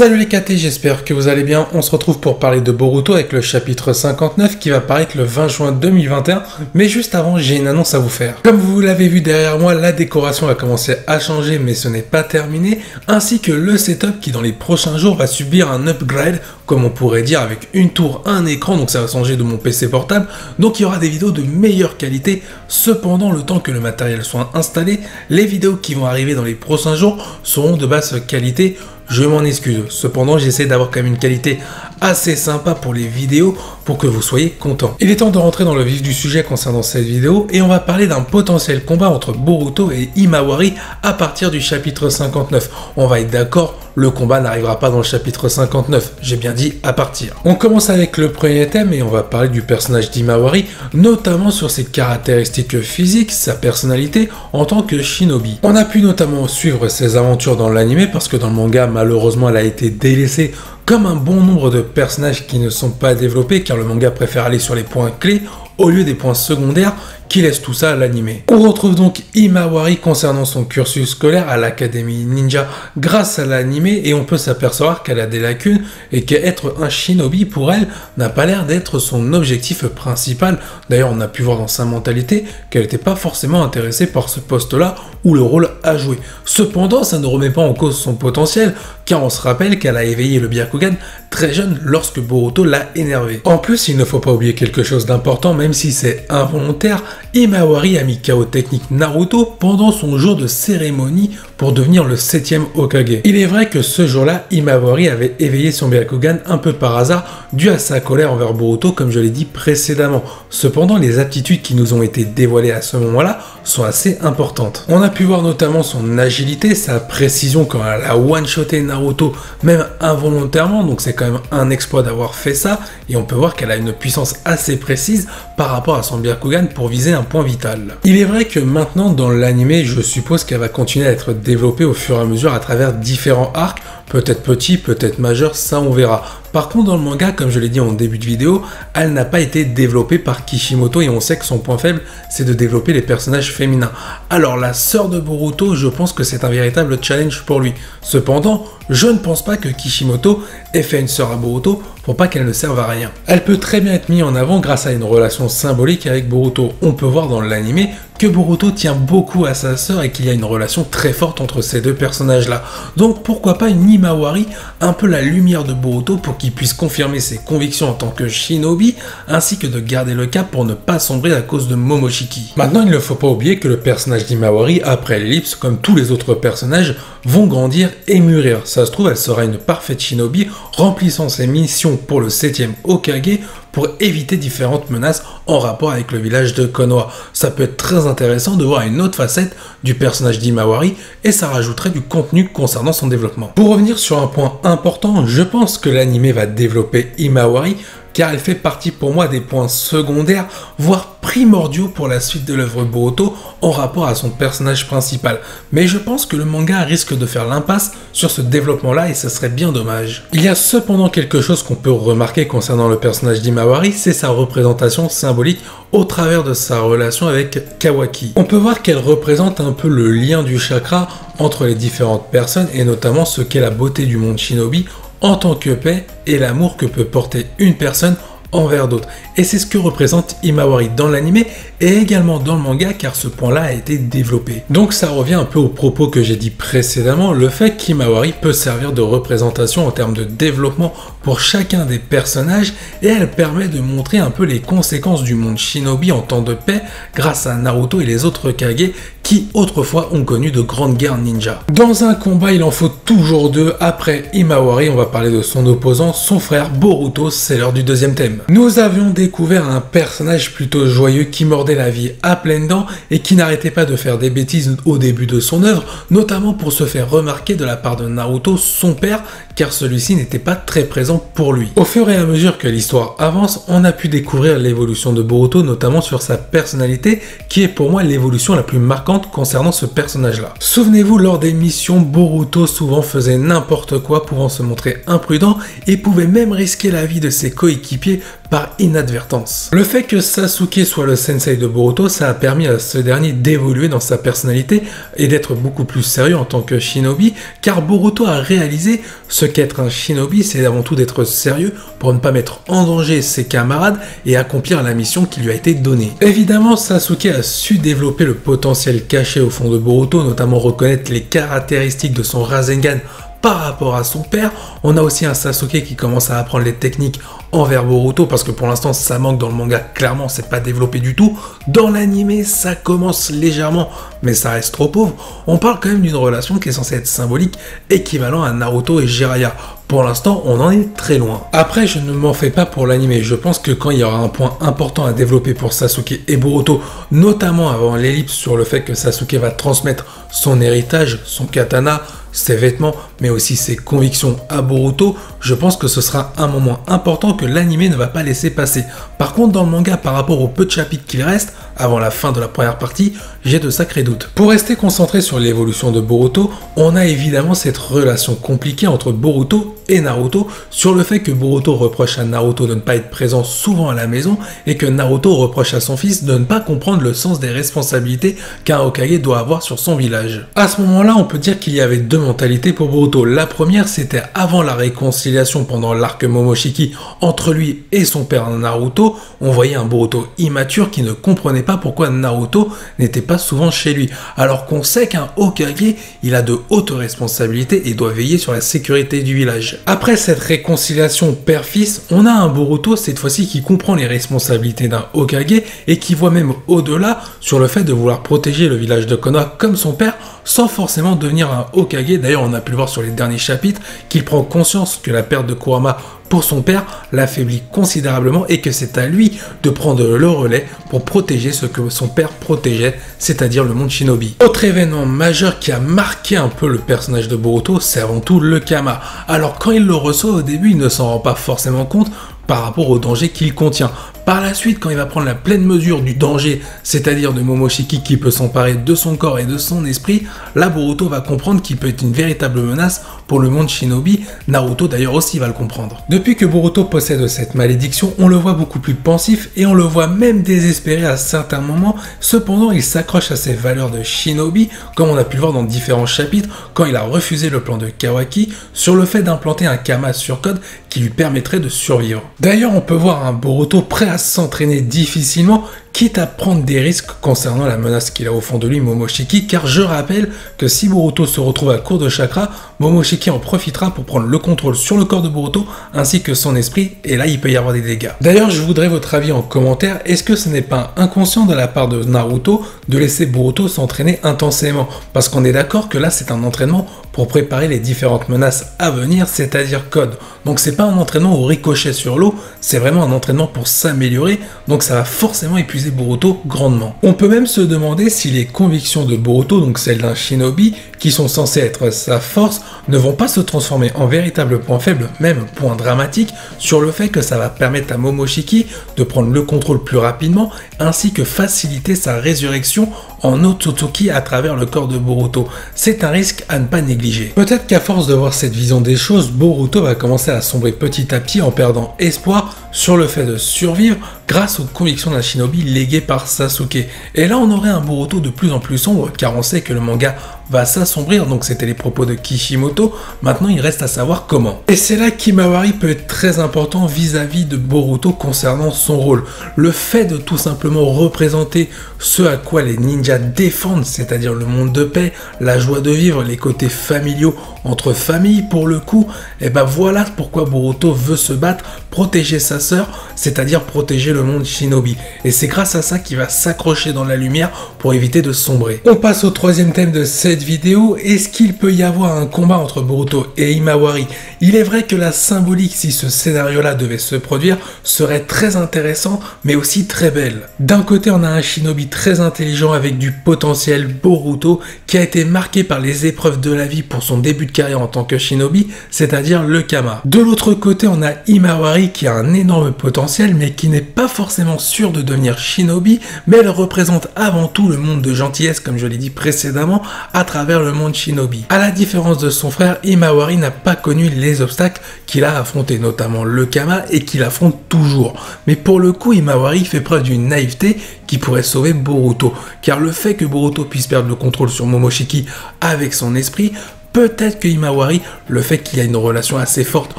Salut les KT, j'espère que vous allez bien. On se retrouve pour parler de Boruto avec le chapitre 59 qui va paraître le 20 juin 2021. Mais juste avant, j'ai une annonce à vous faire. Comme vous l'avez vu derrière moi, la décoration a commencé à changer, mais ce n'est pas terminé. Ainsi que le setup qui dans les prochains jours va subir un upgrade, comme on pourrait dire, avec une tour, un écran, donc ça va changer de mon PC portable. Donc il y aura des vidéos de meilleure qualité. Cependant, le temps que le matériel soit installé, les vidéos qui vont arriver dans les prochains jours seront de basse qualité. Je m'en excuse, cependant j'essaie d'avoir quand même une qualité assez sympa pour les vidéos pour que vous soyez contents. Il est temps de rentrer dans le vif du sujet concernant cette vidéo et on va parler d'un potentiel combat entre Boruto et Himawari à partir du chapitre 59. On va être d'accord, le combat n'arrivera pas dans le chapitre 59, j'ai bien dit à partir. On commence avec le premier thème et on va parler du personnage d'Himawari, notamment sur ses caractéristiques physiques, sa personnalité en tant que shinobi. On a pu notamment suivre ses aventures dans l'anime parce que dans le manga, malheureusement, elle a été délaissée comme un bon nombre de personnages qui ne sont pas développés car le manga préfère aller sur les points clés au lieu des points secondaires qui laissent tout ça à l'animé. On retrouve donc Himawari concernant son cursus scolaire à l'Académie Ninja grâce à l'animé et on peut s'apercevoir qu'elle a des lacunes et qu'être un shinobi pour elle n'a pas l'air d'être son objectif principal. D'ailleurs on a pu voir dans sa mentalité qu'elle n'était pas forcément intéressée par ce poste-là ou le rôle à jouer. Cependant ça ne remet pas en cause son potentiel car on se rappelle qu'elle a éveillé le Byakugan très jeune lorsque Boruto l'a énervé. En plus il ne faut pas oublier quelque chose d'important même si c'est involontaire, Himawari a mis KO technique Naruto pendant son jour de cérémonie pour devenir le 7e Hokage. Il est vrai que ce jour-là, Himawari avait éveillé son Byakugan un peu par hasard dû à sa colère envers Boruto comme je l'ai dit précédemment. Cependant, les aptitudes qui nous ont été dévoilées à ce moment-là sont assez importantes. On a pu voir notamment son agilité, sa précision quand elle a one-shoté Naruto, même involontairement, donc c'est quand même un exploit d'avoir fait ça, et on peut voir qu'elle a une puissance assez précise par rapport à son Byakugan pour viser un point vital. Il est vrai que maintenant dans l'anime, je suppose qu'elle va continuer à être développée au fur et à mesure à travers différents arcs, peut-être petits, peut-être majeurs, ça on verra. Par contre dans le manga, comme je l'ai dit en début de vidéo, elle n'a pas été développée par Kishimoto et on sait que son point faible c'est de développer les personnages féminins. Alors la sœur de Boruto, je pense que c'est un véritable challenge pour lui. Cependant, je ne pense pas que Kishimoto ait fait une sœur à Boruto pour pas qu'elle ne serve à rien. Elle peut très bien être mise en avant grâce à une relation symbolique avec Boruto. On peut voir dans l'anime que Boruto tient beaucoup à sa sœur et qu'il y a une relation très forte entre ces deux personnages-là. Donc pourquoi pas une Himawari, un peu la lumière de Boruto pour qu'il puisse confirmer ses convictions en tant que shinobi, ainsi que de garder le cap pour ne pas sombrer à cause de Momoshiki. Maintenant, il ne faut pas oublier que le personnage d'Himawari, après l'ellipse, comme tous les autres personnages, vont grandir et mûrir. Ça se trouve, elle sera une parfaite shinobi, remplissant ses missions pour le 7e Hokage, pour éviter différentes menaces en rapport avec le village de Konoha. Ça peut être très intéressant de voir une autre facette du personnage d'Himawari et ça rajouterait du contenu concernant son développement. Pour revenir sur un point important, je pense que l'anime va développer Himawari car elle fait partie pour moi des points secondaires, voire primordiaux pour la suite de l'œuvre Boruto en rapport à son personnage principal. Mais je pense que le manga risque de faire l'impasse sur ce développement-là et ce serait bien dommage. Il y a cependant quelque chose qu'on peut remarquer concernant le personnage d'Himawari, c'est sa représentation symbolique au travers de sa relation avec Kawaki. On peut voir qu'elle représente un peu le lien du chakra entre les différentes personnes et notamment ce qu'est la beauté du monde shinobi en tant que paix et l'amour que peut porter une personne envers d'autres. Et c'est ce que représente Himawari dans l'anime et également dans le manga car ce point-là a été développé. Donc ça revient un peu aux propos que j'ai dit précédemment, le fait qu'Himawari peut servir de représentation en termes de développement pour chacun des personnages et elle permet de montrer un peu les conséquences du monde shinobi en temps de paix grâce à Naruto et les autres Kage qui autrefois ont connu de grandes guerres ninja. Dans un combat, il en faut toujours deux. Après Himawari, on va parler de son opposant, son frère Boruto, c'est l'heure du deuxième thème. Nous avions découvert un personnage plutôt joyeux qui mordait la vie à pleines dents et qui n'arrêtait pas de faire des bêtises au début de son œuvre, notamment pour se faire remarquer de la part de Naruto, son père, car celui-ci n'était pas très présent pour lui. Au fur et à mesure que l'histoire avance, on a pu découvrir l'évolution de Boruto, notamment sur sa personnalité, qui est pour moi l'évolution la plus marquante convaincante concernant ce personnage-là. Souvenez-vous, lors des missions, Boruto souvent faisait n'importe quoi, pouvant se montrer imprudent et pouvait même risquer la vie de ses coéquipiers par inadvertance. Le fait que Sasuke soit le sensei de Boruto, ça a permis à ce dernier d'évoluer dans sa personnalité et d'être beaucoup plus sérieux en tant que shinobi, car Boruto a réalisé ce qu'être un shinobi, c'est avant tout d'être sérieux pour ne pas mettre en danger ses camarades et accomplir la mission qui lui a été donnée. Évidemment, Sasuke a su développer le potentiel caché au fond de Boruto, notamment reconnaître les caractéristiques de son Rasengan par rapport à son père. On a aussi un Sasuke qui commence à apprendre les techniques envers Boruto, parce que pour l'instant ça manque dans le manga, clairement c'est pas développé du tout. Dans l'anime ça commence légèrement, mais ça reste trop pauvre. On parle quand même d'une relation qui est censée être symbolique, équivalent à Naruto et Jiraiya. Pour l'instant, on en est très loin. Après, je ne m'en fais pas pour l'anime. Je pense que quand il y aura un point important à développer pour Sasuke et Boruto, notamment avant l'ellipse sur le fait que Sasuke va transmettre son héritage, son katana, ses vêtements, mais aussi ses convictions à Boruto, je pense que ce sera un moment important que l'anime ne va pas laisser passer. Par contre, dans le manga, par rapport aux peu de chapitres qu'il reste, avant la fin de la première partie, j'ai de sacrés doutes. Pour rester concentré sur l'évolution de Boruto, on a évidemment cette relation compliquée entre Boruto et Naruto, sur le fait que Boruto reproche à Naruto de ne pas être présent souvent à la maison, et que Naruto reproche à son fils de ne pas comprendre le sens des responsabilités qu'un Hokage doit avoir sur son village. À ce moment-là, on peut dire qu'il y avait deux mentalités pour Boruto. La première, c'était avant la réconciliation pendant l'arc Momoshiki entre lui et son père Naruto. On voyait un Boruto immature qui ne comprenait pas pourquoi Naruto n'était pas souvent chez lui, alors qu'on sait qu'un Hokage, il a de hautes responsabilités et doit veiller sur la sécurité du village. Après cette réconciliation père-fils, on a un Boruto cette fois-ci qui comprend les responsabilités d'un Hokage et qui voit même au-delà sur le fait de vouloir protéger le village de Konoha comme son père, sans forcément devenir un Hokage. D'ailleurs, on a pu le voir sur les derniers chapitres qu'il prend conscience que la perte de Kurama pour son père l'affaiblit considérablement et que c'est à lui de prendre le relais pour protéger ce que son père protégeait, c'est-à-dire le monde shinobi. Autre événement majeur qui a marqué un peu le personnage de Boruto, c'est avant tout le Kama. Alors quand il le reçoit au début, il ne s'en rend pas forcément compte par rapport au danger qu'il contient. Par la suite, quand il va prendre la pleine mesure du danger, c'est-à-dire de Momoshiki qui peut s'emparer de son corps et de son esprit, là Boruto va comprendre qu'il peut être une véritable menace pour le monde shinobi. Naruto d'ailleurs aussi va le comprendre. Depuis que Boruto possède cette malédiction, on le voit beaucoup plus pensif et on le voit même désespéré à certains moments. Cependant, il s'accroche à ses valeurs de shinobi, comme on a pu le voir dans différents chapitres, quand il a refusé le plan de Kawaki sur le fait d'implanter un Kama sur code qui lui permettrait de survivre. D'ailleurs, on peut voir un Boruto prêt à s'entraîner difficilement, quitte à prendre des risques concernant la menace qu'il a au fond de lui, Momoshiki, car je rappelle que si Boruto se retrouve à court de chakra, Momoshiki en profitera pour prendre le contrôle sur le corps de Boruto ainsi que son esprit, et là il peut y avoir des dégâts. D'ailleurs, je voudrais votre avis en commentaire. Est-ce que ce n'est pas inconscient de la part de Naruto de laisser Boruto s'entraîner intensément? Parce qu'on est d'accord que là c'est un entraînement pour préparer les différentes menaces à venir, c'est-à-dire code. Donc c'est pas un entraînement au ricochet sur l'eau, c'est vraiment un entraînement pour s'améliorer, donc ça va forcément épuiser Boruto grandement. On peut même se demander si les convictions de Boruto, donc celles d'un shinobi, qui sont censées être sa force, ne vont pas se transformer en véritable point faible, même point dramatique, sur le fait que ça va permettre à Momoshiki de prendre le contrôle plus rapidement, ainsi que faciliter sa résurrection en Otsutsuki à travers le corps de Boruto. C'est un risque à ne pas négliger. Peut-être qu'à force de voir cette vision des choses, Boruto va commencer à sombrer petit à petit en perdant espoir sur le fait de survivre grâce aux convictions d'un shinobi léguées par Sasuke. Et là on aurait un Boruto de plus en plus sombre, car on sait que le manga va s'assombrir, donc c'était les propos de Kishimoto. Maintenant il reste à savoir comment. Et c'est là qu'Himawari peut être très important vis-à-vis de Boruto concernant son rôle. Le fait de tout simplement représenter ce à quoi les ninjas défendent, c'est-à-dire le monde de paix, la joie de vivre, les côtés familiaux entre familles pour le coup, et ben voilà pourquoi Boruto veut se battre, protéger sa sœur, c'est-à-dire protéger le monde shinobi. Et c'est grâce à ça qu'il va s'accrocher dans la lumière pour éviter de sombrer. On passe au troisième thème de cette cette vidéo, est-ce qu'il peut y avoir un combat entre Boruto et Himawari? Il est vrai que la symbolique, si ce scénario-là devait se produire, serait très intéressant, mais aussi très belle. D'un côté, on a un shinobi très intelligent avec du potentiel, Boruto, qui a été marqué par les épreuves de la vie pour son début de carrière en tant que shinobi, c'est-à-dire le Kama. De l'autre côté, on a Himawari qui a un énorme potentiel, mais qui n'est pas forcément sûr de devenir shinobi, mais elle représente avant tout le monde de gentillesse, comme je l'ai dit précédemment, à travers le monde shinobi. À la différence de son frère, Himawari n'a pas connu les obstacles qu'il a affrontés, notamment le Kama, et qu'il affronte toujours. Mais pour le coup, Himawari fait preuve d'une naïveté qui pourrait sauver Boruto, car le fait que Boruto puisse perdre le contrôle sur Momoshiki avec son esprit, peut-être que Himawari, le fait qu'il y a une relation assez forte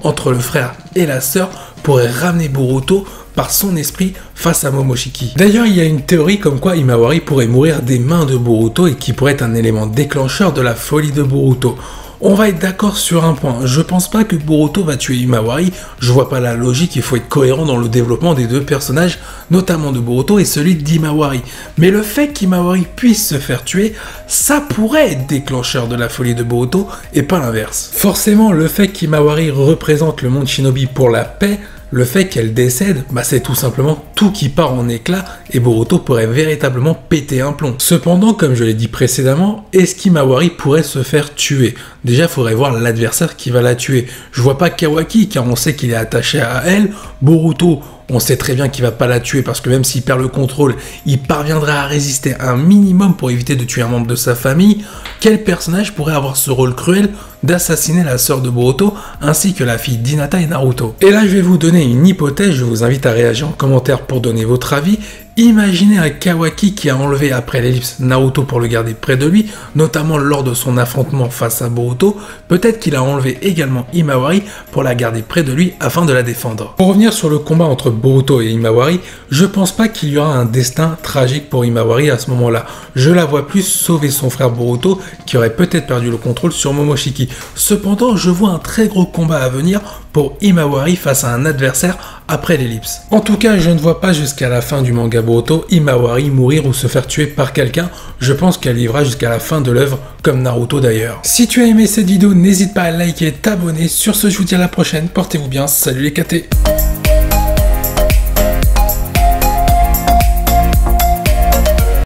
entre le frère et la sœur, pourrait ramener Boruto par son esprit face à Momoshiki. D'ailleurs, il y a une théorie comme quoi Himawari pourrait mourir des mains de Boruto et qui pourrait être un élément déclencheur de la folie de Boruto. On va être d'accord sur un point, je pense pas que Boruto va tuer Himawari, je vois pas la logique, il faut être cohérent dans le développement des deux personnages, notamment de Boruto et celui d'Himawari. Mais le fait qu'Himawari puisse se faire tuer, ça pourrait être déclencheur de la folie de Boruto et pas l'inverse. Forcément, le fait qu'Himawari représente le monde shinobi pour la paix, le fait qu'elle décède, c'est tout simplement tout qui part en éclats et Boruto pourrait véritablement péter un plomb. Cependant, comme je l'ai dit précédemment, est-ce qu'Himawari pourrait se faire tuer? Déjà, il faudrait voir l'adversaire qui va la tuer. Je vois pas Kawaki, car on sait qu'il est attaché à elle. Boruto, on sait très bien qu'il va pas la tuer parce que même s'il perd le contrôle, il parviendra à résister un minimum pour éviter de tuer un membre de sa famille. Quel personnage pourrait avoir ce rôle cruel d'assassiner la sœur de Boruto ainsi que la fille d'Hinata et Naruto? Et là, je vais vous donner une hypothèse, je vous invite à réagir en commentaire pour donner votre avis. Imaginez un Kawaki qui a enlevé après l'ellipse Naruto pour le garder près de lui, notamment lors de son affrontement face à Boruto. Peut-être qu'il a enlevé également Himawari pour la garder près de lui afin de la défendre. Pour revenir sur le combat entre Boruto et Himawari, je pense pas qu'il y aura un destin tragique pour Himawari à ce moment-là. Je la vois plus sauver son frère Boruto qui aurait peut-être perdu le contrôle sur Momoshiki. Cependant, je vois un très gros combat à venir pour Himawari face à un adversaire après l'ellipse. En tout cas, je ne vois pas jusqu'à la fin du manga Boruto Himawari mourir ou se faire tuer par quelqu'un. Je pense qu'elle vivra jusqu'à la fin de l'œuvre, comme Naruto d'ailleurs. Si tu as aimé cette vidéo, n'hésite pas à liker et t'abonner. Sur ce, je vous dis à la prochaine. Portez-vous bien. Salut les KT.